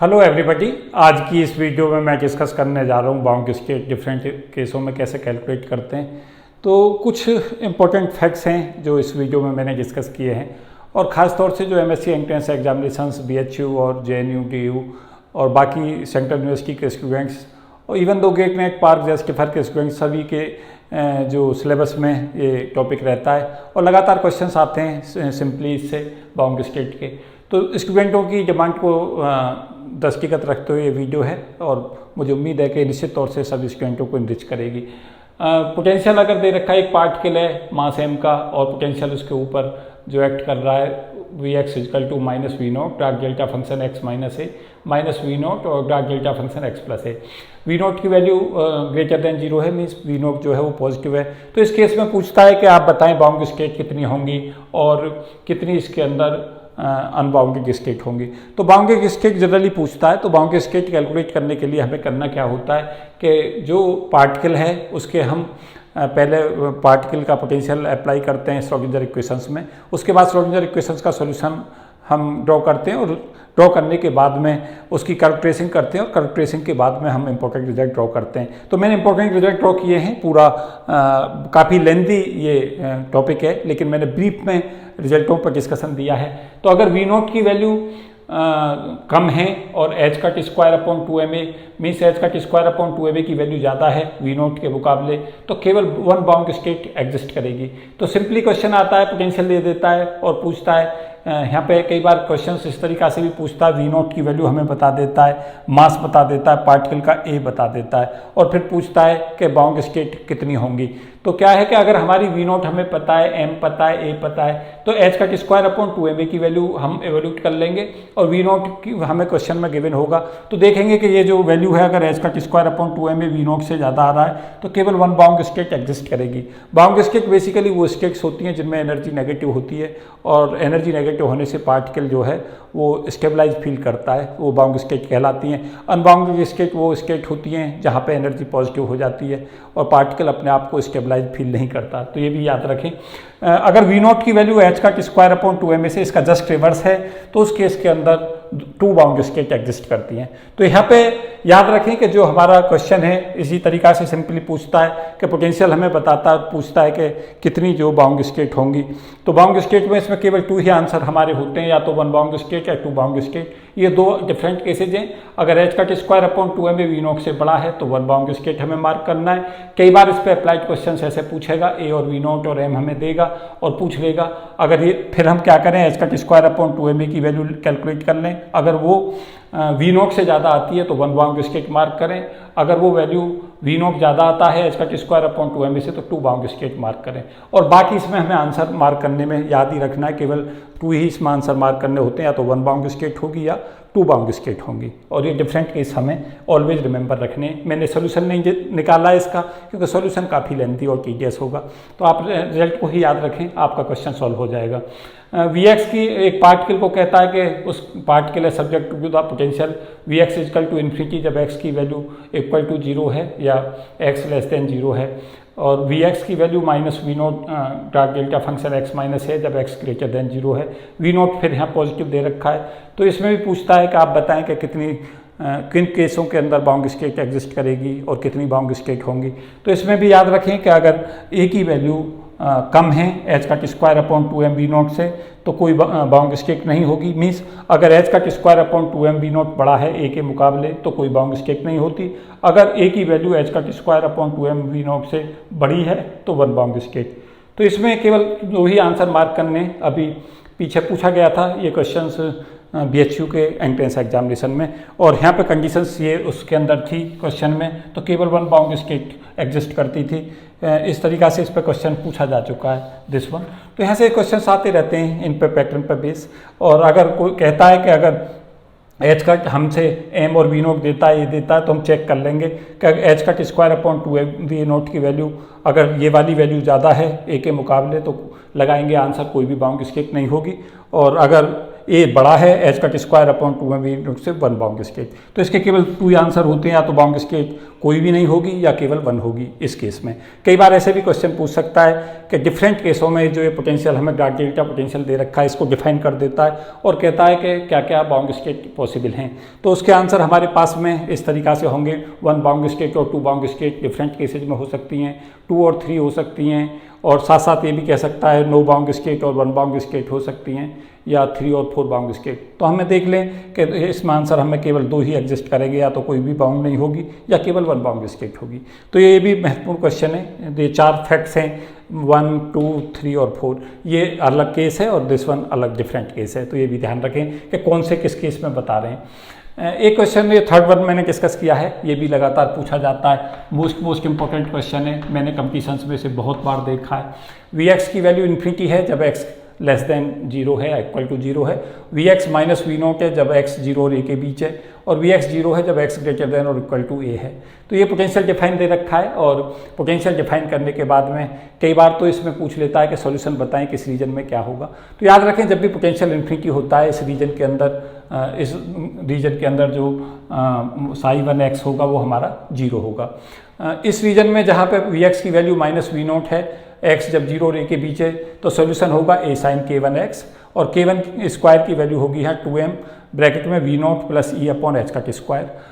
Hello everybody, आज की इस वीडियो में मैं डिस्कस करने जा रहा हूँ बाउंड स्टेट डिफरेंट केसों में कैसे कैलकुलेट करते हैं। तो कुछ इंपॉर्टेंट फैक्ट्स हैं जो इस वीडियो में मैंने डिस्कस किए हैं, और ख़ास तौर से जो एमएससी एंट्रेंस एग्जामिनेशंस बीएचयू और जेएनयू डीयू और बाकी सेंट्रल यूनिवर्सिटी के स्टूडेंट्स और इवन दो गेट नेट पार्क जैसे फर के स्टूडेंट्स सभी के जो सिलेबस में ये टॉपिक रहता है और लगातार क्वेश्चंस आते हैं सिंपली इससे बाउंड स्टेट के। तो स्टूडेंटों की डिमांड को दृष्टिगत रखते हुए ये वीडियो है और मुझे उम्मीद है कि निश्चित तौर से सभी स्टूडेंटों को इनरिच करेगी। पोटेंशियल अगर दे रखा है एक पार्टिकल है मास m का और पोटेंशियल उसके ऊपर जो एक्ट कर रहा है Vx equal to minus V naught drag delta function x minus A minus V naught और drag delta function x plus A. V naught की वैल्यू ग्रेटर देन जीरो है, मीन्स वी नोट जो है वो positive है। तो इस case में पूछता है कि आप बताएं बाउंड स्टेट कितनी होंगी और कितनी इसके अंदर अनबाउंडेड स्टेट होंगी। तो बाउंडेड स्टेट जनरली पूछता है, तो बाउंडेड स्टेट कैलकुलेट करने के लिए हमें करना क्या होता है कि जो पार्टिकल है उसके हम पहले पार्टिकल का पोटेंशियल अप्लाई करते हैं श्रोडिंगर इक्वेशंस में, उसके बाद श्रोडिंगर इक्वेशंस का सॉल्यूशन हम ड्रॉ करते हैं और ड्रॉ करने के बाद में उसकी कर्व ट्रेसिंग करते हैं और कर्व ट्रेसिंग के बाद में हम इंपॉर्टेंट रिजल्ट ड्रॉ करते हैं। तो मैंने इंपॉर्टेंट रिजल्ट ड्रॉ किए हैं, पूरा काफ़ी लेंथी ये टॉपिक है, लेकिन मैंने ब्रीफ में रिजल्टों पर डिस्कशन दिया है। तो अगर वी नोट की वैल्यू कम है और H cut square upon 2ma means H cut square upon 2ma की वैल्यू ज़्यादा है वी नोट के मुकाबले, तो केवल वन बाउंड स्टेट एग्जिस्ट करेगी। तो सिंपली क्वेश्चन आता है, पोटेंशियल दे देता है और पूछता है, यहाँ पे कई बार क्वेश्चंस इस तरीक़ा से भी पूछता है, वी नोट की वैल्यू हमें बता देता है, मास बता देता है, पार्टिकल का ए बता देता है और फिर पूछता है कि बाउंड स्टेट कितनी होंगी। तो क्या है कि अगर हमारी वी नोट हमें पता है, एम पता है, ए पता है, तो H cut square upon 2ma की वैल्यू हम एवोल्यूट कर लेंगे और वी नोट की हमें क्वेश्चन में गिवन होगा तो देखेंगे कि ये जो वैल्यू है अगर H cut square upon 2ma V naught से ज़्यादा आ रहा है तो केवल वन बाउंड स्टेट एग्जिस्ट करेगी। बाउंड स्टेट बेसिकली वो स्टेट्स होती हैं जिनमें एनर्जी नेगेटिव होती है और एनर्जी नेगेटिव होने से पार्टिकल जो है वो स्टेबलाइज फील करता है, वो बाउंड स्टेट कहलाती हैं। अनबाउंडेड स्टेट वो स्टेट होती हैं जहाँ पे एनर्जी पॉजिटिव हो जाती है और पार्टिकल अपने आप को स्टेबलाइज फील नहीं करता। तो ये भी याद रखें। अगर वी नोट की value H cut square upon 2ma से इसका जस्ट रिवर्स है तो उस केस के अंदर टू बाउंड स्टेट एग्जिस्ट करती हैं। तो यहाँ पे याद रखें कि जो हमारा क्वेश्चन है इसी तरीक़ा से सिंपली पूछता है कि पोटेंशियल हमें बताता है, पूछता है कि कितनी जो बाउंड स्टेट होंगी। तो बाउंड स्टेट में इसमें केवल टू ही आंसर हमारे होते हैं, या तो वन बाउंड स्टेट या टू बाउंड स्टेट। ये दो डिफरेंट केसेज हैं। अगर H cut square upon 2ma V naught से बड़ा है तो वन बाउंड स्टेट हमें मार्क करना है। कई बार इस पर अप्लाइड क्वेश्चन ऐसे पूछेगा, ए और वी नोट और एम हमें देगा और पूछ लेगा। अगर ये फिर हम क्या करें, H cut square upon 2ma की वैल्यू कैलकुलेट कर लें, अगर वो वी नोट से ज़्यादा आती है तो वन बाउंड स्टेट मार्क करें, अगर वो वैल्यू वी नोट ज़्यादा आता है H cut square upon 2ma से तो टू बाउंड स्टेट मार्क करें। और बाकी इसमें हमें आंसर मार्क करने में याद ही रखना है, केवल टू ही इसमें आंसर मार्क करने होते हैं, या तो वन बाउंड स्टेट होगी या टू बाउंड स्टेट होंगी। और ये डिफरेंट केस हमें ऑलवेज रिमेंबर रखने। मैंने सोल्यूशन नहीं निकाला है इसका क्योंकि सोल्यूशन काफ़ी लेंथी और टीडियस होगा, तो आप रिजल्ट को ही याद रखें, आपका क्वेश्चन सॉल्व हो जाएगा। Vx की एक पार्टिकल को कहता है कि उस पार्टिकल है subject to the potential Vx equal to infinity जब x की वैल्यू इक्वल टू जीरो है या x लेस देन जीरो है, और Vx की value minus V naught drag delta function x minus है जब x ग्रेटर देन जीरो है। वी नोट फिर यहाँ पॉजिटिव दे रखा है। तो इसमें भी पूछता है कि आप बताएं कि कितनी किन केसों के अंदर बाउंड स्टेट एग्जिस्ट करेगी और कितनी बाउंड स्टेट होंगी। तो इसमें भी याद रखें कि अगर a की वैल्यू कम है H cut square upon 2m V naught से तो कोई बाउंड स्टेट नहीं होगी। मीन्स अगर H cut square upon 2m V naught बड़ा है ए के मुकाबले तो कोई बाउंड स्टेट नहीं होती। अगर ए की value H cut square upon 2m V naught से बड़ी है तो वन बाउंड स्टेट। तो इसमें केवल दो ही आंसर मार्क करने, अभी पीछे पूछा गया था ये क्वेश्चंस बीएचयू के एंट्रेंस एग्जामिनेशन में, और यहाँ पे कंडीशंस ये उसके अंदर थी क्वेश्चन में, तो केवल वन बाउंड स्टेट एग्जिस्ट करती थी। इस तरीक़ा से इस पर क्वेश्चन पूछा जा चुका है दिस वन। तो यहाँ से क्वेश्चन आते रहते हैं इन पे पैटर्न पर बेस। और अगर कोई कहता है कि अगर एच कट हमसे एम और वी नोट देता है, ये देता है, तो हम चेक कर लेंगे कि H cut square upon 2m V naught की वैल्यू अगर ये वाली वैल्यू ज़्यादा है ए के मुकाबले तो लगाएंगे आंसर, कोई भी बाउंड स्टेट नहीं होगी। और अगर ए बड़ा है एच का स्क्वायर अपॉन 2m से 1 बाउंड स्टेट। तो इसके केवल 2 ही आंसर होते हैं, या तो बाउंड स्टेट कोई भी नहीं होगी या केवल 1 होगी इस केस में। कई बार ऐसे भी क्वेश्चन पूछ सकता है कि डिफरेंट केसों में जो ये पोटेंशियल हमें डेल्टा पोटेंशियल दे रखा है इसको डिफाइन कर देता है और कहता है कि क्या क्या बाउंड स्टेट पॉसिबल हैं। तो उसके आंसर हमारे पास में इस तरीक़ा से होंगे, 1 बाउंड स्टेट और 2 बाउंड स्टेट डिफरेंट केसेज में हो सकती हैं, 2 और 3 हो सकती हैं, और साथ साथ ये भी कह सकता है नो बाउंड स्टेट और 1 बाउंड स्टेट हो सकती हैं, या 3 और 4 बाउंड स्टेट। तो हमें देख लें कि इसमें आंसर हमें केवल 2 ही एग्जिस्ट करेंगे, या तो कोई भी बाउंड नहीं होगी या केवल 1 बाउंड स्टेट होगी। तो ये भी महत्वपूर्ण क्वेश्चन है। ये 4 फैक्ट्स हैं, 1, 2, 3 और 4, ये अलग केस है और दिस वन अलग डिफरेंट केस है। तो ये भी ध्यान रखें कि कौन से किस केस में बता रहे हैं। एक क्वेश्चन ये थर्ड वन मैंने डिस्कस किया है, ये भी लगातार पूछा जाता है, मोस्ट इंपॉर्टेंट क्वेश्चन है, मैंने कंपटीशंस में से बहुत बार देखा है। Vx की वैल्यू इन्फिनिटी है जब x लेस देन 0 है, इक्वल टू 0 है, Vx माइनस वी नॉट है जब x 0 और a के बीच है, और Vx 0 है जब x ग्रेटर देन और इक्वल टू a है। तो ये पोटेंशियल डिफाइन दे रखा है, और पोटेंशियल डिफाइन करने के बाद में कई बार तो इसमें पूछ लेता है कि सॉल्यूशन बताएं किस रीजन में क्या होगा। तो याद रखें जब भी पोटेंशियल इन्फिनिटी होता है इस रीजन के अंदर जो साई 1x होगा वो हमारा 0 होगा। इस रीजन में जहाँ पे Vx की वैल्यू माइनस वी नॉट है, x जब 0 और a के बीच है, तो सॉल्यूशन होगा a साइन k1x, और k1 स्क्वायर की वैल्यू होगी यहाँ 2m ब्रैकेट में V naught plus E upon H का स्क्वायर।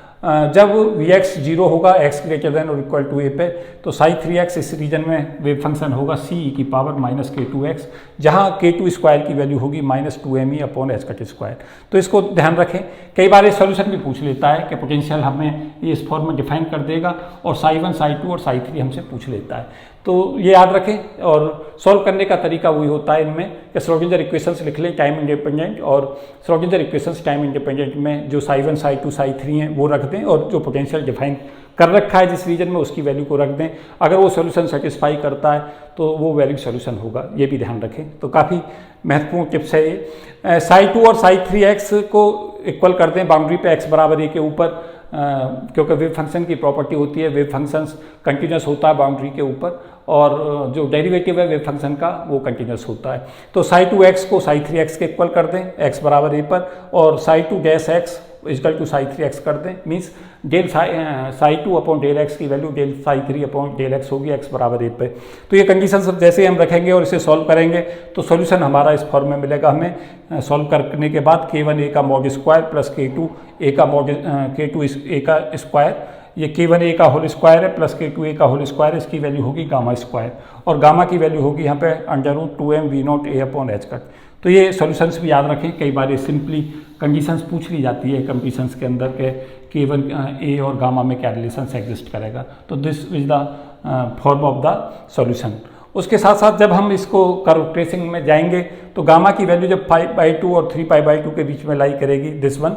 जब Vx 0 होगा x ग्रेटर देन और इक्वल टू a पे, तो साई 3x इस रीजन में वेव फंक्शन होगा c e की पावर माइनस k2x, जहाँ k2 स्क्वायर की वैल्यू होगी माइनस 2me अपॉन एच का स्क्वायर। तो इसको ध्यान रखें, कई बार ये सॉल्यूशन भी पूछ लेता है कि पोटेंशियल हमें ये इस फॉर्म में डिफाइन कर देगा, और साई 1, साई 2 और साई 3 हमसे पूछ लेता है। तो ये याद रखें, और सॉल्व करने का तरीका वही होता है इनमें कि श्रोडिंगर इक्वेशंस लिख लें टाइम इंडिपेंडेंट, और श्रोडिंगर इक्वेशंस टाइम इंडिपेंडेंट में जो साई 1, साई 2, साई 3 हैं वो रख दें, और जो पोटेंशियल डिफाइन कर रखा है जिस रीजन में उसकी वैल्यू को रख दें। अगर वो सॉल्यूशन सेटिस्फाई करता है तो वो वैलिड सॉल्यूशन होगा, ये भी ध्यान रखें। तो काफ़ी महत्वपूर्ण टिप्स है ये। साई 2 और साई 3x को इक्वल कर दें बाउंड्री पे x बराबर a के ऊपर, क्योंकि वेव फंक्शन की प्रॉपर्टी होती है वेव फंक्शंस कंटिन्यूस होता है बाउंड्री के ऊपर, और जो डेरिवेटिव है वेव फंक्शन का वो कंटिन्यूस होता है। तो साई 2x को साई 3x के इक्वल कर दें x बराबर a पर, और psi 2 dash x equal to psi 3x कर दें, means del psi 2 upon del x की value del psi 3 upon del x होगी x बराबर a पे। तो ये कंडीशन सब जैसे हम रखेंगे और इसे सॉल्व करेंगे तो सॉल्यूशन हमारा इस फॉर्म में मिलेगा हमें। सॉल्व करने के बाद k1 a का mod square plus k2 a का मॉड k2 a का स्क्वायर, ये k1 a का होल स्क्वायर है प्लस k2 a का होल स्क्वायर, इसकी वैल्यू होगी गामा स्क्वायर, और गामा की वैल्यू होगी यहाँ पे √2m v not a upon H का। तो ये सॉल्यूशंस भी याद रखें, कई बार ये सिंपली कंडीशंस पूछ ली जाती है कंडीशंस के अंदर के k1 a और गामा में क्या रिलेशन एग्जिस्ट करेगा। तो this is the form of the solution. उसके साथ साथ जब हम इसको कर्व ट्रेसिंग में जाएंगे तो गामा की वैल्यू जब 5/2 और 3π/2 के बीच में लाई करेगी दिस वन,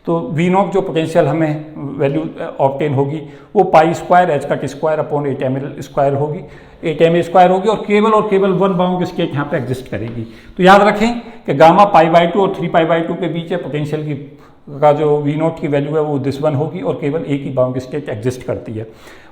तो वी नॉट जो पोटेंशियल हमें वैल्यू ऑब्टेन होगी वो पाई स्क्वायर एच का स्क्वायर अपॉन 8ml स्क्वायर होगी, 8ml स्क्वायर होगी, और केवल 1 बाउंड स्टेट यहाँ पे एग्जिस्ट करेगी। तो याद रखें कि गामा π/2 और 3π/2 के बीच है, पोटेंशियल की का जो वी नॉट की वैल्यू है वो दिस वन होगी, और केवल एक ही बाउंड स्टेट एग्जिस्ट करती है।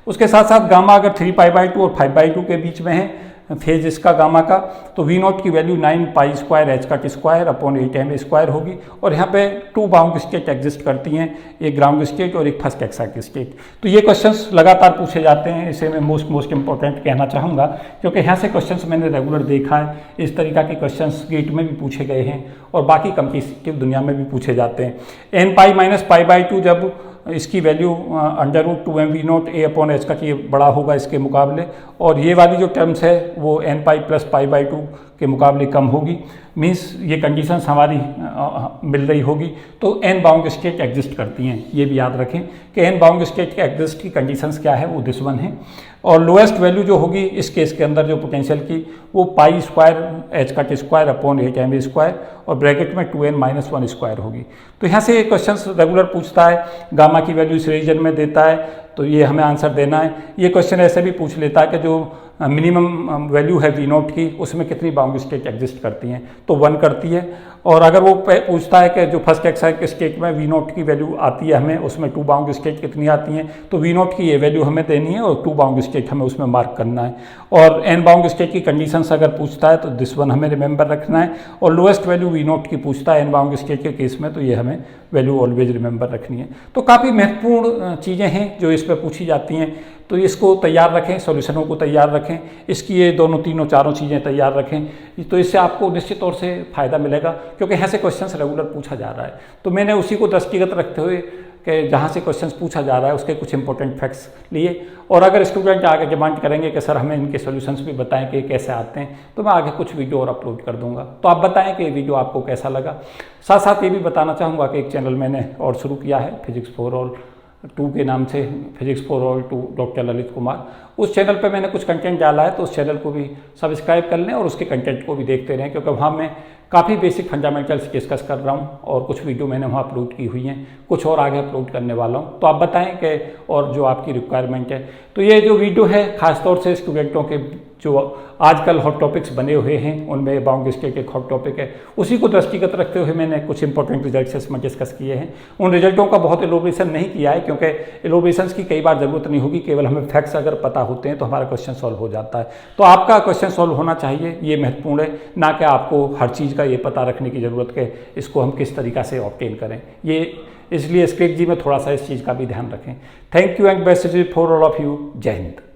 उसके साथ साथ गामा अगर 3π/2 और 5/2 के बीच में है फेज इसका गामा का, तो वी नॉट की वैल्यू 9π स्क्वायर एच का स्क्वायर अपॉन 8m स्क्वायर होगी, और यहाँ पे 2 बाउंड स्टेट एग्जिस्ट करती हैं, एक ग्राउंड स्टेट और एक फर्स्ट एक्साइटेड स्टेट। तो ये क्वेश्चंस लगातार पूछे जाते हैं, इसे मैं मोस्ट इंपॉर्टेंट कहना चाहूँगा, क्योंकि यहाँ से क्वेश्चंस मैंने रेगुलर देखा है, इस तरीका के क्वेश्चंस गेट में भी पूछे गए हैं और बाकी कॉम्पिटिटिव दुनिया में भी पूछे जाते हैं। n π माइनस π/2 जब इसकी value √2m v not a upon H का ये बड़ा होगा इसके मुकाबले, और ये वाली जो टर्म्स है वो n π प्लस π/2 के मुकाबले कम होगी, मीन्स ये कंडीशंस हमारी मिल रही होगी, तो n बाउंड स्टेट एग्जिस्ट करती हैं। ये भी याद रखें कि n बाउंड स्टेट के एग्जिस्ट की कंडीशंस क्या है वो दिस वन है, और लोएस्ट वैल्यू जो होगी इस केस के अंदर जो पोटेंशियल की वो पाई स्क्वायर एच का स्क्वायर अपॉन 8m स्क्वायर और ब्रैकेट में 2n-1 स्क्वायर होगी। तो यहाँ से ये क्वेश्चन रेगुलर पूछता है, गामा की वैल्यू इस रीजन में देता है तो ये हमें आंसर देना है। ये क्वेश्चन ऐसे भी पूछ लेता है कि जो मिनिमम वैल्यू है V0 की, उसमें कितनी बाउंड्री स्टेट एग्जिस्ट करती हैं, तो 1 करती है। और अगर वो पूछता है कि जो फर्स्ट एक्साइड स्टेट में V0 की वैल्यू आती है हमें, उसमें 2 बाउंड्री स्टेट कितनी आती हैं, तो V0 की ये वैल्यू हमें देनी है और 2 बाउंड्री स्टेट हमें उसमें मार्क करना है। और n बाउंड्री स्टेट की कंडीशंस अगर पूछता है तो दिस वन हमें रिमेंबर रखना है। और लोएस्ट वैल्यू V0 की पूछता है n बाउंड्री स्टेट के केस में, तो ये हमें वैल्यू ऑलवेज रिमेंबर रखनी है। तो काफ़ी महत्वपूर्ण चीज़ें हैं जो इस पर पूछी जाती हैं, तो इसको तैयार रखें, सॉल्यूशनों को तैयार रखें, इसकी ये दोनों तीनों चारों चीज़ें तैयार रखें, तो इससे आपको निश्चित तौर से फ़ायदा मिलेगा, क्योंकि ऐसे क्वेश्चंस रेगुलर पूछा जा रहा है। तो मैंने उसी को दृष्टिगत रखते हुए कि जहाँ से क्वेश्चंस पूछा जा रहा है उसके कुछ इंपॉर्टेंट फैक्ट्स लिए। और अगर स्टूडेंट आगे डिमांड करेंगे कि सर हमें इनके सॉल्यूशंस भी बताएं कि कैसे आते हैं, तो मैं आगे कुछ वीडियो और अपलोड कर दूंगा। तो आप बताएं कि वीडियो आपको कैसा लगा। साथ साथ ये भी बताना चाहूँगा कि एक चैनल मैंने और शुरू किया है, फिजिक्स फॉर ऑल 2 के नाम से, physics for all 2 doctor Lalit Kumar. उस चैनल पे मैंने कुछ कंटेंट डाला है, तो उस चैनल को भी सब्सक्राइब कर लें और उसके कंटेंट को भी देखते रहें, क्योंकि वहाँ मैं काफ़ी बेसिक फंडामेंटल्स डिस्कस कर रहा हूँ और कुछ वीडियो मैंने वहाँ अपलोड की हुई हैं, कुछ और आगे अपलोड करने वाला हूँ। तो आप बताएं कि और जो आपकी रिक्वायरमेंट है। तो ये जो वीडियो है खासतौर से स्टूडेंटों के जो आजकल हॉट टॉपिक्स बने हुए हैं, उनमें बाउंड्री स्टेट एक हॉट टॉपिक है, उसी को दृष्टिगत रखते हुए मैंने कुछ इंपॉर्टेंट रिजल्ट्स इसमें डिस्कस किए हैं। उन रिजल्टों का बहुत एलोब्रेशन नहीं किया है, क्योंकि एलोब्रेशंस की कई बार ज़रूरत नहीं होगी, केवल हमें फैक्ट्स अगर पता होते हैं तो हमारा क्वेश्चन सॉल्व हो जाता है। तो आपका क्वेश्चन सॉल्व होना चाहिए, ये महत्वपूर्ण है, ना कि आपको हर चीज़ का ये पता रखने की ज़रूरत है इसको हम किस तरीक़ा से ऑब्टेन करें। ये इसलिए स्क्रिप्ट जी में थोड़ा सा इस चीज़ का भी ध्यान रखें। Thank you and best for all of you. जय हिंद।